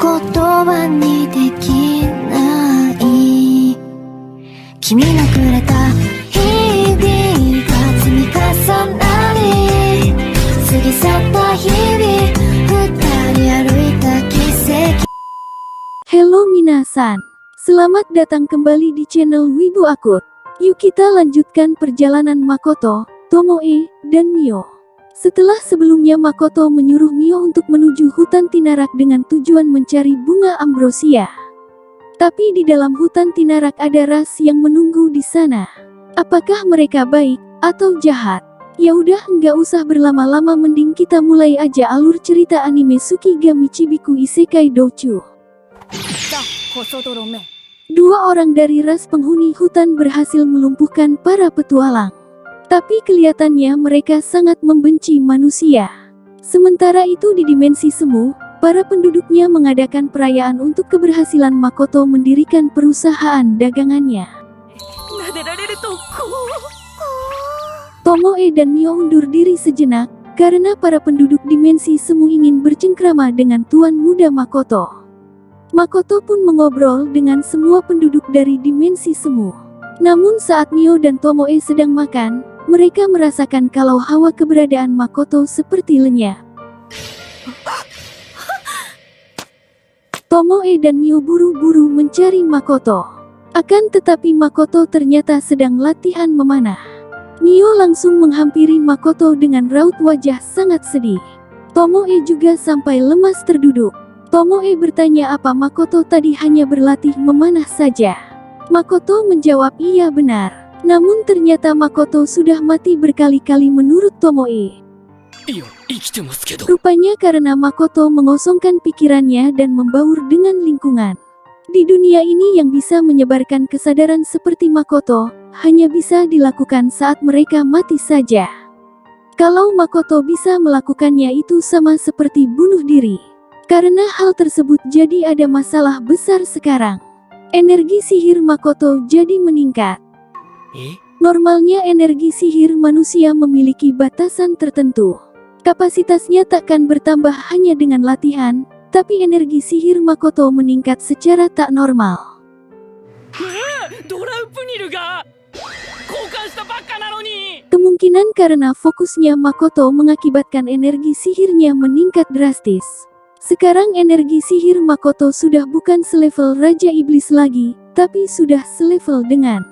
言葉にできない。君のくれた日々が積み重なり、過ぎ去った日々、二人歩いた奇跡。 Hello minasan, selamat datang kembali di channel Wibu Akut. Yuk kita lanjutkan perjalanan Makoto, Tomoe, dan Mio. Setelah sebelumnya Makoto menyuruh Mio untuk menuju hutan Tinarak dengan tujuan mencari bunga ambrosia. Tapi di dalam hutan Tinarak ada ras yang menunggu di sana. Apakah mereka baik atau jahat? Ya udah, nggak usah berlama-lama, mending kita mulai aja alur cerita anime Tsukigami Chibiku Isekai Douchu. Dua orang dari ras penghuni hutan berhasil melumpuhkan para petualang. Tapi kelihatannya mereka sangat membenci manusia. Sementara itu di dimensi semu, para penduduknya mengadakan perayaan untuk keberhasilan Makoto mendirikan perusahaan dagangannya. Tomoe dan Mio undur diri sejenak, karena para penduduk dimensi semu ingin bercengkrama dengan tuan muda Makoto. Makoto pun mengobrol dengan semua penduduk dari dimensi semu. Namun saat Mio dan Tomoe sedang makan, mereka merasakan kalau hawa keberadaan Makoto seperti lenyap. Tomoe dan Mio buru-buru mencari Makoto. Akan tetapi Makoto ternyata sedang latihan memanah. Mio langsung menghampiri Makoto dengan raut wajah sangat sedih. Tomoe juga sampai lemas terduduk. Tomoe bertanya apa Makoto tadi hanya berlatih memanah saja. Makoto menjawab iya benar. Namun ternyata Makoto sudah mati berkali-kali menurut Tomoe. Rupanya karena Makoto mengosongkan pikirannya dan membaur dengan lingkungan. Di dunia ini yang bisa menyebarkan kesadaran seperti Makoto, hanya bisa dilakukan saat mereka mati saja. Kalau Makoto bisa melakukannya itu sama seperti bunuh diri. Karena hal tersebut jadi ada masalah besar sekarang. Energi sihir Makoto jadi meningkat. Normalnya energi sihir manusia memiliki batasan tertentu. Kapasitasnya takkan bertambah hanya dengan latihan, tapi energi sihir Makoto meningkat secara tak normal. Kemungkinan karena fokusnya Makoto mengakibatkan energi sihirnya meningkat drastis. Sekarang energi sihir Makoto sudah bukan selevel Raja Iblis lagi, tapi sudah selevel dengan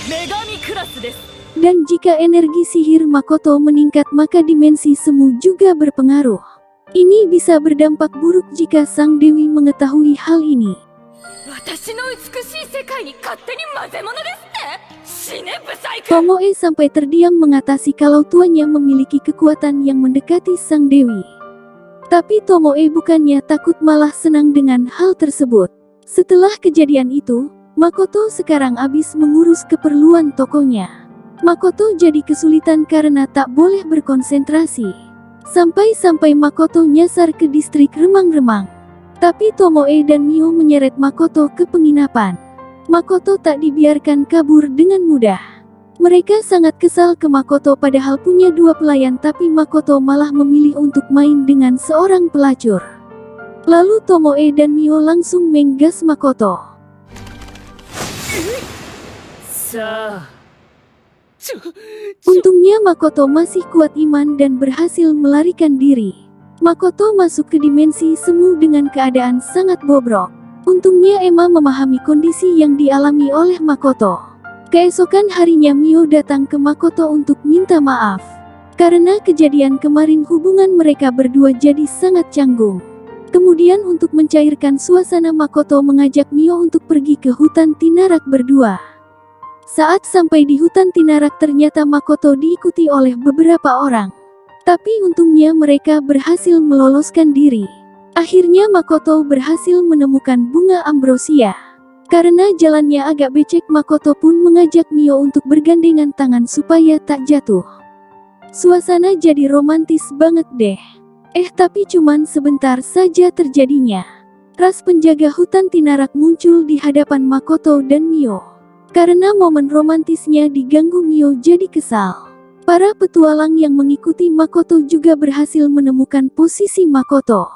Megami kelas desu. Dan jika energi sihir Makoto meningkat maka dimensi semu juga berpengaruh. Ini bisa berdampak buruk jika Sang Dewi mengetahui hal ini. Tomoe sampai terdiam mengatasi kalau tuannya memiliki kekuatan yang mendekati Sang Dewi. Tapi Tomoe bukannya takut, malah senang dengan hal tersebut. Setelah kejadian itu, Makoto sekarang habis mengurus keperluan tokonya. Makoto jadi kesulitan karena tak boleh berkonsentrasi. Sampai-sampai Makoto nyasar ke distrik remang-remang. Tapi Tomoe dan Mio menyeret Makoto ke penginapan. Makoto tak dibiarkan kabur dengan mudah. Mereka sangat kesal ke Makoto padahal punya dua pelayan, tapi Makoto malah memilih untuk main dengan seorang pelacur. Lalu Tomoe dan Mio langsung menggas Makoto. Untungnya Makoto masih kuat iman dan berhasil melarikan diri. Makoto masuk ke dimensi semu dengan keadaan sangat bobrok. Untungnya Emma memahami kondisi yang dialami oleh Makoto. Keesokan harinya Mio datang ke Makoto untuk minta maaf. Karena kejadian kemarin hubungan mereka berdua jadi sangat canggung. Kemudian untuk mencairkan suasana Makoto mengajak Mio untuk pergi ke hutan Tinarak berdua. Saat sampai di hutan Tinarak ternyata Makoto diikuti oleh beberapa orang. Tapi untungnya mereka berhasil meloloskan diri. Akhirnya Makoto berhasil menemukan bunga ambrosia. Karena jalannya agak becek, Makoto pun mengajak Mio untuk bergandengan tangan supaya tak jatuh. Suasana jadi romantis banget deh. Tapi cuman sebentar saja terjadinya. Ras penjaga hutan Tinarak muncul di hadapan Makoto dan Mio. Karena momen romantisnya diganggu, Mio jadi kesal. Para petualang yang mengikuti Makoto juga berhasil menemukan posisi Makoto.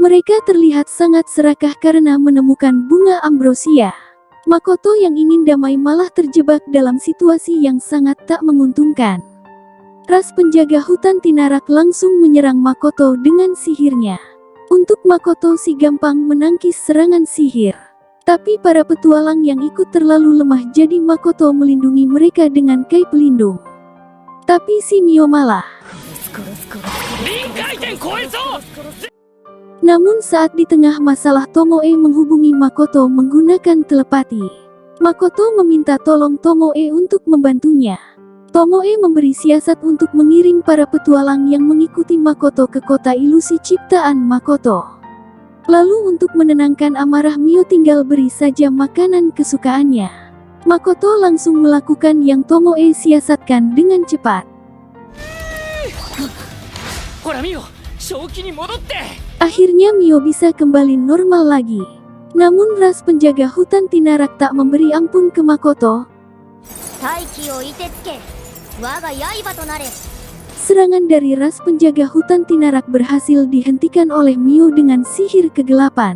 Mereka terlihat sangat serakah karena menemukan bunga ambrosia. Makoto yang ingin damai malah terjebak dalam situasi yang sangat tak menguntungkan. Ras penjaga hutan Tinarak langsung menyerang Makoto dengan sihirnya. Untuk Makoto si gampang menangkis serangan sihir. Tapi para petualang yang ikut terlalu lemah jadi Makoto melindungi mereka dengan kai pelindung. Tapi si Mio malah. Namun saat di tengah masalah Tomoe menghubungi Makoto menggunakan telepati. Makoto meminta tolong Tomoe untuk membantunya. Tomoe memberi siasat untuk mengirim para petualang yang mengikuti Makoto ke kota ilusi ciptaan Makoto. Lalu untuk menenangkan amarah Mio tinggal beri saja makanan kesukaannya. Makoto langsung melakukan yang Tomoe siasatkan dengan cepat. Akhirnya Mio bisa kembali normal lagi. Namun ras penjaga hutan Tinarak tak memberi ampun ke Makoto. Serangan dari ras penjaga hutan Tinarak berhasil dihentikan oleh Mio dengan sihir kegelapan.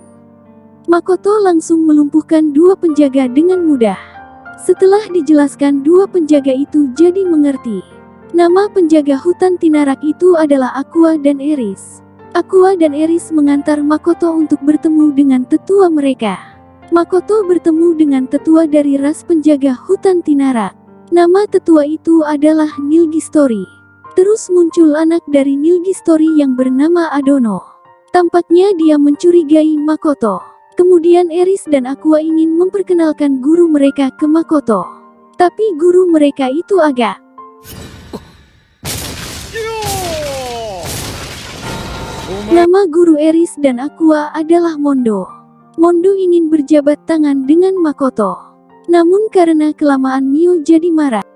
Makoto langsung melumpuhkan dua penjaga dengan mudah. Setelah dijelaskan dua penjaga itu jadi mengerti. Nama penjaga hutan Tinarak itu adalah Aqua dan Eris. Aqua dan Eris mengantar Makoto untuk bertemu dengan tetua mereka. Makoto bertemu dengan tetua dari ras penjaga hutan Tinarak. Nama tetua itu adalah Nilgistori. Terus muncul anak dari Nilgistori yang bernama Adono. Tampaknya dia mencurigai Makoto. Kemudian Eris dan Aqua ingin memperkenalkan guru mereka ke Makoto. Tapi guru mereka itu agak. Nama guru Eris dan Aqua adalah Mondo. Mondo ingin berjabat tangan dengan Makoto. Namun karena kelamaan Mio jadi marah.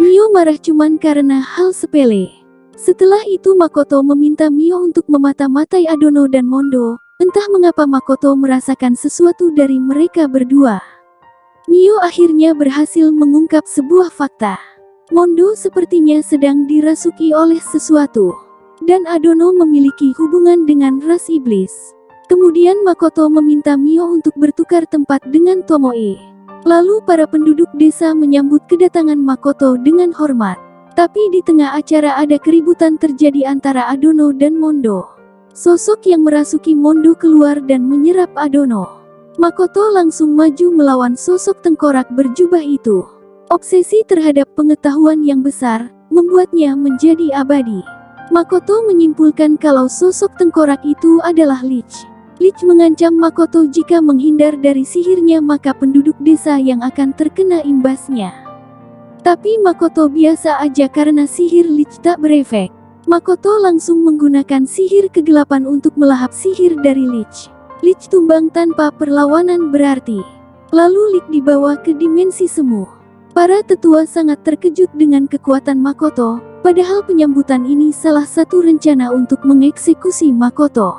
Mio marah cuman karena hal sepele. Setelah itu Makoto meminta Mio untuk memata-matai Adono dan Mondo. Entah mengapa Makoto merasakan sesuatu dari mereka berdua. Mio akhirnya berhasil mengungkap sebuah fakta. Mondo sepertinya sedang dirasuki oleh sesuatu. Dan Adono memiliki hubungan dengan ras iblis. Kemudian Makoto meminta Mio untuk bertukar tempat dengan Tomoe. Lalu para penduduk desa menyambut kedatangan Makoto dengan hormat. Tapi di tengah acara ada keributan terjadi antara Adono dan Mondo. Sosok yang merasuki Mondo keluar dan menyerap Adono. Makoto langsung maju melawan sosok tengkorak berjubah itu. Obsesi terhadap pengetahuan yang besar membuatnya menjadi abadi. Makoto menyimpulkan kalau sosok tengkorak itu adalah Lich. Lich mengancam Makoto jika menghindar dari sihirnya maka penduduk desa yang akan terkena imbasnya. Tapi Makoto biasa aja karena sihir Lich tak berefek. Makoto langsung menggunakan sihir kegelapan untuk melahap sihir dari Lich. Lich tumbang tanpa perlawanan berarti. Lalu Lich dibawa ke dimensi semu. Para tetua sangat terkejut dengan kekuatan Makoto, padahal penyambutan ini salah satu rencana untuk mengeksekusi Makoto.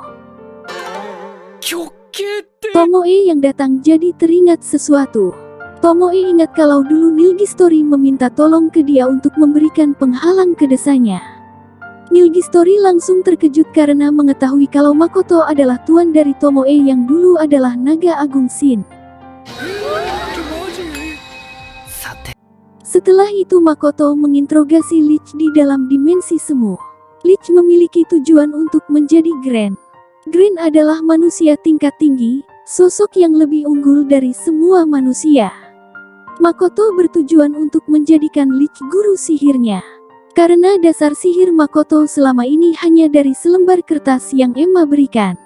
Tomoe yang datang jadi teringat sesuatu. Tomoe ingat kalau dulu Nilgistori meminta tolong ke dia untuk memberikan penghalang ke desanya. Nilgistori langsung terkejut karena mengetahui kalau Makoto adalah tuan dari Tomoe yang dulu adalah Naga Agung Shin. Setelah itu Makoto menginterogasi Lich di dalam dimensi semu. Lich memiliki tujuan untuk menjadi Grand. Grand adalah manusia tingkat tinggi, sosok yang lebih unggul dari semua manusia. Makoto bertujuan untuk menjadikan Lich guru sihirnya. Karena dasar sihir Makoto selama ini hanya dari selembar kertas yang Emma berikan.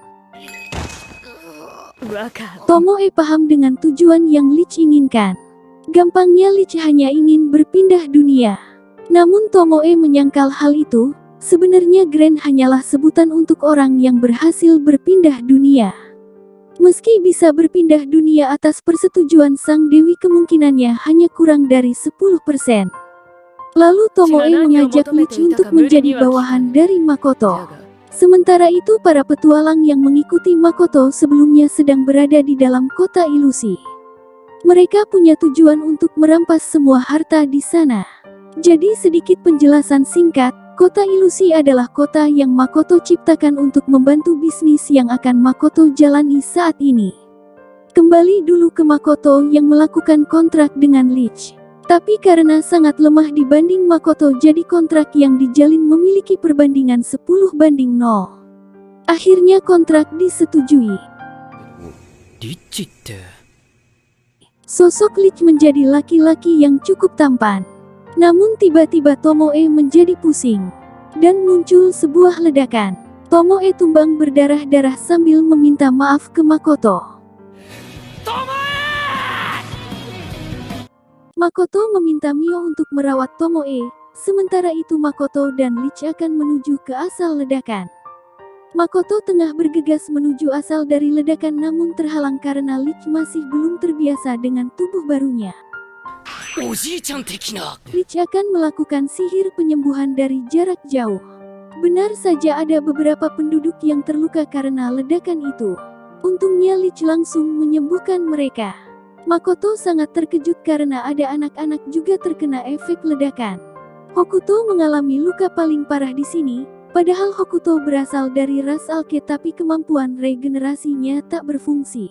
Tomoe paham dengan tujuan yang Lich inginkan. Gampangnya Lich hanya ingin berpindah dunia. Namun Tomoe menyangkal hal itu. Sebenarnya Grand hanyalah sebutan untuk orang yang berhasil berpindah dunia. Meski bisa berpindah dunia atas persetujuan sang dewi kemungkinannya hanya kurang dari 10%. Lalu Tomoe mengajak Lich untuk menjadi bawahan dari Makoto. Sementara itu para petualang yang mengikuti Makoto sebelumnya sedang berada di dalam kota ilusi. Mereka punya tujuan untuk merampas semua harta di sana. Jadi sedikit penjelasan singkat. Kota ilusi adalah kota yang Makoto ciptakan untuk membantu bisnis yang akan Makoto jalani saat ini. Kembali dulu ke Makoto yang melakukan kontrak dengan Lich. Tapi karena sangat lemah dibanding Makoto, jadi kontrak yang dijalin memiliki perbandingan 10:0. Akhirnya kontrak disetujui. Sosok Lich menjadi laki-laki yang cukup tampan. Namun tiba-tiba Tomoe menjadi pusing. Dan muncul sebuah ledakan. Tomoe tumbang berdarah-darah sambil meminta maaf ke Makoto. Makoto meminta Mio untuk merawat Tomoe. Sementara itu Makoto dan Lich akan menuju ke asal ledakan. Makoto tengah bergegas menuju asal dari ledakan namun terhalang karena Lich masih belum terbiasa dengan tubuh barunya. Lich akan melakukan sihir penyembuhan dari jarak jauh. Benar saja ada beberapa penduduk yang terluka karena ledakan itu. Untungnya Lich langsung menyembuhkan mereka. Makoto sangat terkejut karena ada anak-anak juga terkena efek ledakan. Hokuto mengalami luka paling parah di sini. Padahal Hokuto berasal dari ras Alke tapi kemampuan regenerasinya tak berfungsi.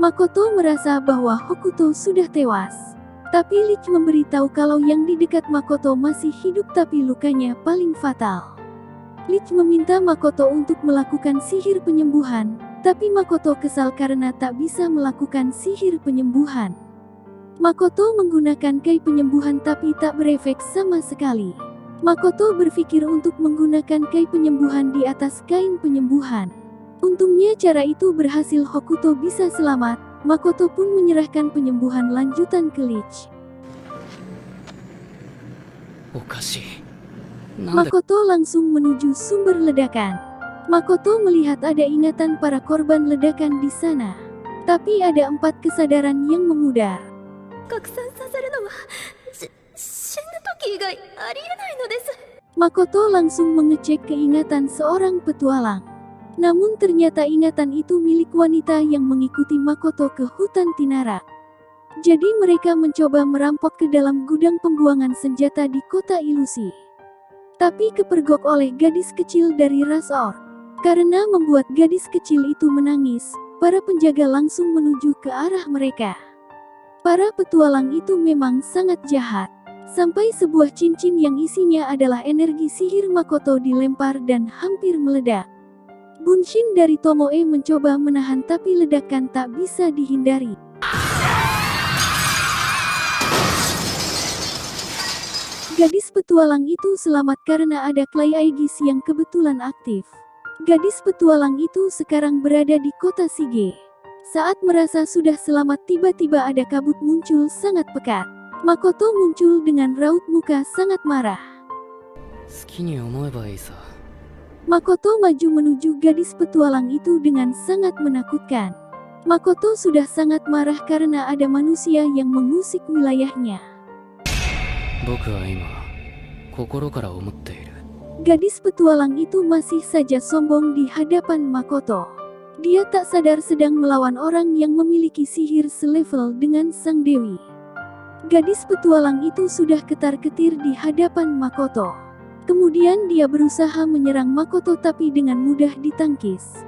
Makoto merasa bahwa Hokuto sudah tewas. Tapi Lich memberitahu kalau yang di dekat Makoto masih hidup tapi lukanya paling fatal. Lich meminta Makoto untuk melakukan sihir penyembuhan, tapi Makoto kesal karena tak bisa melakukan sihir penyembuhan. Makoto menggunakan kai penyembuhan tapi tak berefek sama sekali. Makoto berpikir untuk menggunakan kai penyembuhan di atas kain penyembuhan. Untungnya cara itu berhasil, Hokuto bisa selamat. Makoto pun menyerahkan penyembuhan lanjutan ke Lich. Makoto langsung menuju sumber ledakan. Makoto melihat ada ingatan para korban ledakan di sana. Tapi ada 4 kesadaran yang memudar. Makoto langsung mengecek keingatan seorang petualang. Namun ternyata ingatan itu milik wanita yang mengikuti Makoto ke hutan Tinara. Jadi mereka mencoba merampok ke dalam gudang pembuangan senjata di kota ilusi. Tapi kepergok oleh gadis kecil dari ras Orc. Karena membuat gadis kecil itu menangis, para penjaga langsung menuju ke arah mereka. Para petualang itu memang sangat jahat. Sampai sebuah cincin yang isinya adalah energi sihir Makoto dilempar dan hampir meledak. Bunshin dari Tomoe mencoba menahan tapi ledakan tak bisa dihindari. Gadis petualang itu selamat karena ada Clay Aegis yang kebetulan aktif. Gadis petualang itu sekarang berada di kota Sige. Saat merasa sudah selamat tiba-tiba ada kabut muncul sangat pekat. Makoto muncul dengan raut muka sangat marah. Makoto maju menuju gadis petualang itu dengan sangat menakutkan. Makoto sudah sangat marah karena ada manusia yang mengusik wilayahnya. Gadis petualang itu masih saja sombong di hadapan Makoto. Dia tak sadar sedang melawan orang yang memiliki sihir selevel dengan sang dewi. Gadis petualang itu sudah ketar-ketir di hadapan Makoto. Kemudian dia berusaha menyerang Makoto tapi dengan mudah ditangkis.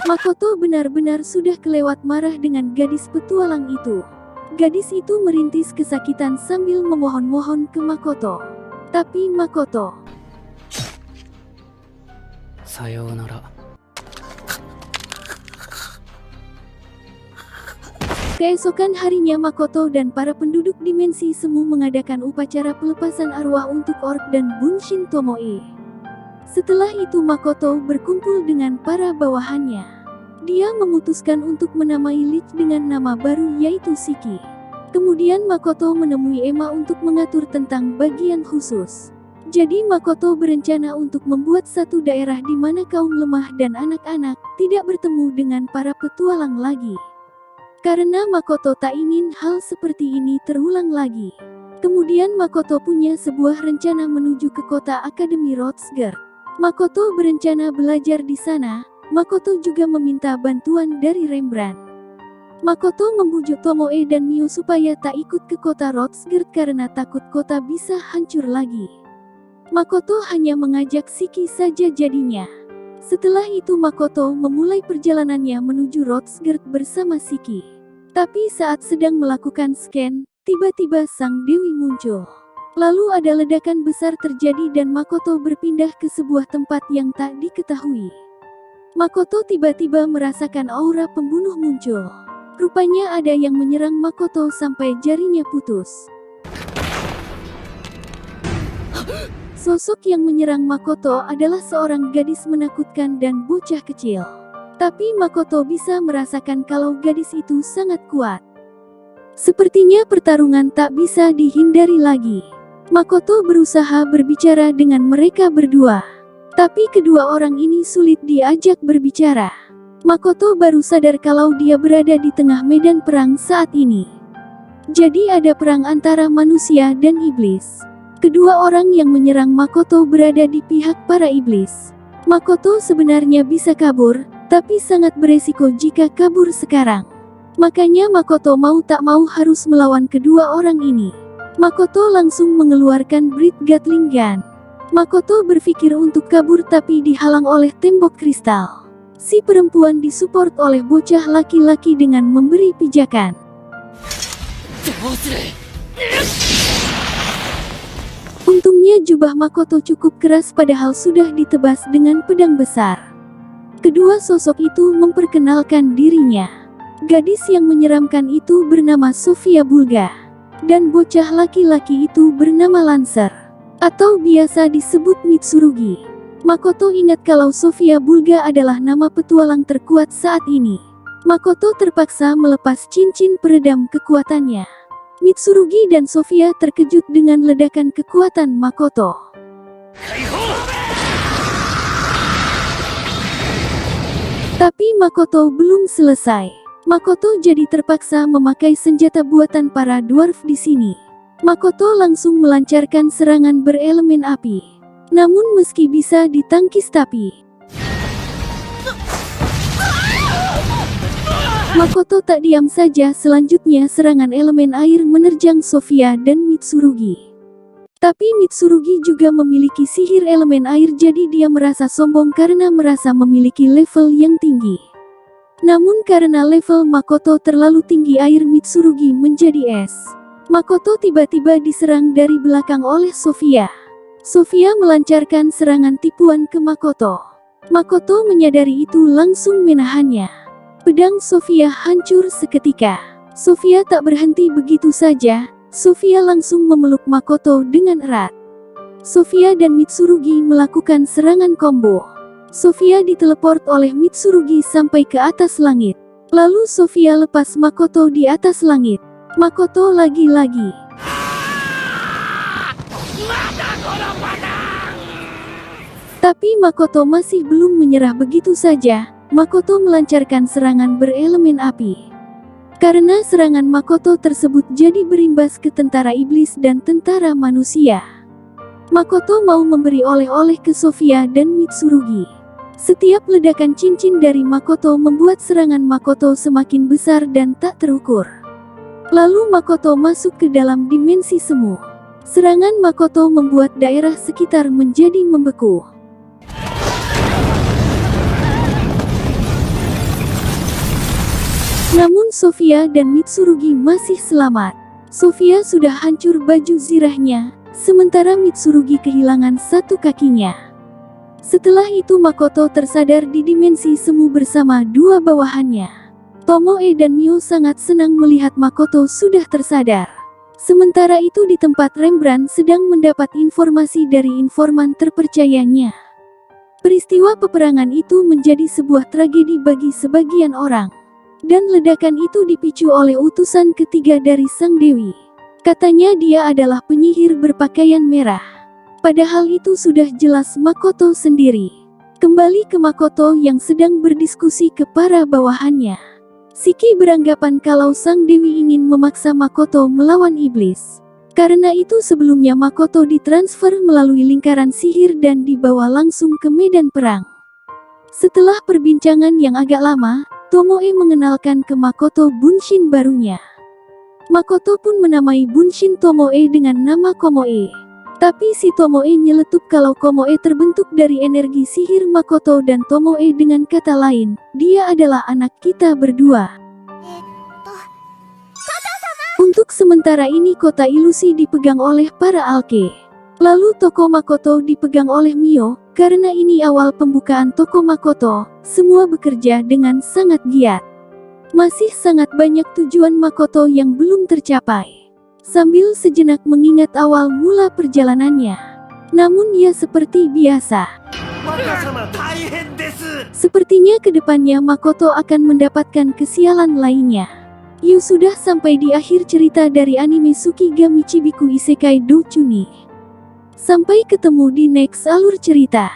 Makoto benar-benar sudah kelewat marah dengan gadis petualang itu. Gadis itu merintis kesakitan sambil memohon-mohon ke Makoto. Tapi Makoto, sayonara. Keesokan harinya Makoto dan para penduduk dimensi semu mengadakan upacara pelepasan arwah untuk Orc dan Bunshin Tomoe. Setelah itu Makoto berkumpul dengan para bawahannya. Dia memutuskan untuk menamai Lich dengan nama baru yaitu Shiki. Kemudian Makoto menemui Emma untuk mengatur tentang bagian khusus. Jadi Makoto berencana untuk membuat satu daerah di mana kaum lemah dan anak-anak tidak bertemu dengan para petualang lagi. Karena Makoto tak ingin hal seperti ini terulang lagi. Kemudian Makoto punya sebuah rencana menuju ke kota Akademi Rotsger. Makoto berencana belajar di sana. Makoto juga meminta bantuan dari Rembrandt. Makoto membujuk Tomoe dan Mio supaya tak ikut ke kota Rotsgard karena takut kota bisa hancur lagi. Makoto hanya mengajak Shiki saja jadinya. Setelah itu Makoto memulai perjalanannya menuju Rotsgard bersama Shiki. Tapi saat sedang melakukan scan, tiba-tiba sang dewi muncul. Lalu ada ledakan besar terjadi dan Makoto berpindah ke sebuah tempat yang tak diketahui. Makoto tiba-tiba merasakan aura pembunuh muncul. Rupanya ada yang menyerang Makoto sampai jarinya putus. Sosok yang menyerang Makoto adalah seorang gadis menakutkan dan bocah kecil. Tapi Makoto bisa merasakan kalau gadis itu sangat kuat. Sepertinya pertarungan tak bisa dihindari lagi. Makoto berusaha berbicara dengan mereka berdua. Tapi kedua orang ini sulit diajak berbicara. Makoto baru sadar kalau dia berada di tengah medan perang saat ini. Jadi ada perang antara manusia dan iblis. Kedua orang yang menyerang Makoto berada di pihak para iblis. Makoto sebenarnya bisa kabur, tapi sangat beresiko jika kabur sekarang. Makanya Makoto mau tak mau harus melawan kedua orang ini. Makoto langsung mengeluarkan Bright Gatling Gun. Makoto berpikir untuk kabur tapi dihalang oleh tembok kristal. Si perempuan disupport oleh bocah laki-laki dengan memberi pijakan. Untungnya jubah Makoto cukup keras padahal sudah ditebas dengan pedang besar. Kedua sosok itu memperkenalkan dirinya. Gadis yang menyeramkan itu bernama Sofia Bulga. Dan bocah laki-laki itu bernama Lancer. Atau biasa disebut Mitsurugi. Makoto ingat kalau Sofia Bulga adalah nama petualang terkuat saat ini. Makoto terpaksa melepas cincin peredam kekuatannya. Mitsurugi dan Sofia terkejut dengan ledakan kekuatan Makoto. Tapi Makoto belum selesai. Makoto jadi terpaksa memakai senjata buatan para dwarf di sini. Makoto langsung melancarkan serangan berelemen api. Namun meski bisa ditangkis tapi Makoto tak diam saja, selanjutnya serangan elemen air menerjang Sofia dan Mitsurugi. Tapi Mitsurugi juga memiliki sihir elemen air jadi dia merasa sombong karena merasa memiliki level yang tinggi. Namun karena level Makoto terlalu tinggi air Mitsurugi menjadi es. Makoto tiba-tiba diserang dari belakang oleh Sofia. Sofia melancarkan serangan tipuan ke Makoto. Makoto menyadari itu langsung menahannya. Pedang Sofia hancur seketika. Sofia tak berhenti begitu saja. Sofia langsung memeluk Makoto dengan erat. Sofia dan Mitsurugi melakukan serangan combo. Sofia diteleport oleh Mitsurugi sampai ke atas langit. Lalu Sofia lepas Makoto di atas langit. Makoto lagi-lagi. Tapi Makoto masih belum menyerah begitu saja. Makoto melancarkan serangan berelemen api. Karena serangan Makoto tersebut jadi berimbas ke tentara iblis dan tentara manusia. Makoto mau memberi oleh-oleh ke Sofia dan Mitsurugi. Setiap ledakan cincin dari Makoto membuat serangan Makoto semakin besar dan tak terukur. Lalu Makoto masuk ke dalam dimensi semu. Serangan Makoto membuat daerah sekitar menjadi membeku. Namun Sofia dan Mitsurugi masih selamat. Sofia sudah hancur baju zirahnya, sementara Mitsurugi kehilangan satu kakinya. Setelah itu Makoto tersadar di dimensi semu bersama dua bawahannya. Tomoe dan Mio sangat senang melihat Makoto sudah tersadar. Sementara itu di tempat Rembrandt sedang mendapat informasi dari informan terpercayanya. Peristiwa peperangan itu menjadi sebuah tragedi bagi sebagian orang. Dan ledakan itu dipicu oleh utusan ketiga dari sang dewi. Katanya dia adalah penyihir berpakaian merah. Padahal itu sudah jelas Makoto sendiri. Kembali ke Makoto yang sedang berdiskusi ke para bawahannya. Shiki beranggapan kalau sang dewi ingin memaksa Makoto melawan iblis. Karena itu sebelumnya Makoto ditransfer melalui lingkaran sihir dan dibawa langsung ke medan perang. Setelah perbincangan yang agak lama, Tomoe mengenalkan ke Makoto Bunshin barunya. Makoto pun menamai Bunshin Tomoe dengan nama Komoe. Tapi si Tomoe nyeletuk kalau Komoe terbentuk dari energi sihir Makoto dan Tomoe, dengan kata lain, dia adalah anak kita berdua. Untuk sementara ini kota ilusi dipegang oleh para alke. Lalu toko Makoto dipegang oleh Mio. Karena ini awal pembukaan toko Makoto, semua bekerja dengan sangat giat. Masih sangat banyak tujuan Makoto yang belum tercapai. Sambil sejenak mengingat awal mula perjalanannya. Namun ya seperti biasa. Sepertinya kedepannya Makoto akan mendapatkan kesialan lainnya. Yu sudah sampai di akhir cerita dari anime Tsukigami Chibiku Isekai Douchuni. Sampai ketemu di next alur cerita.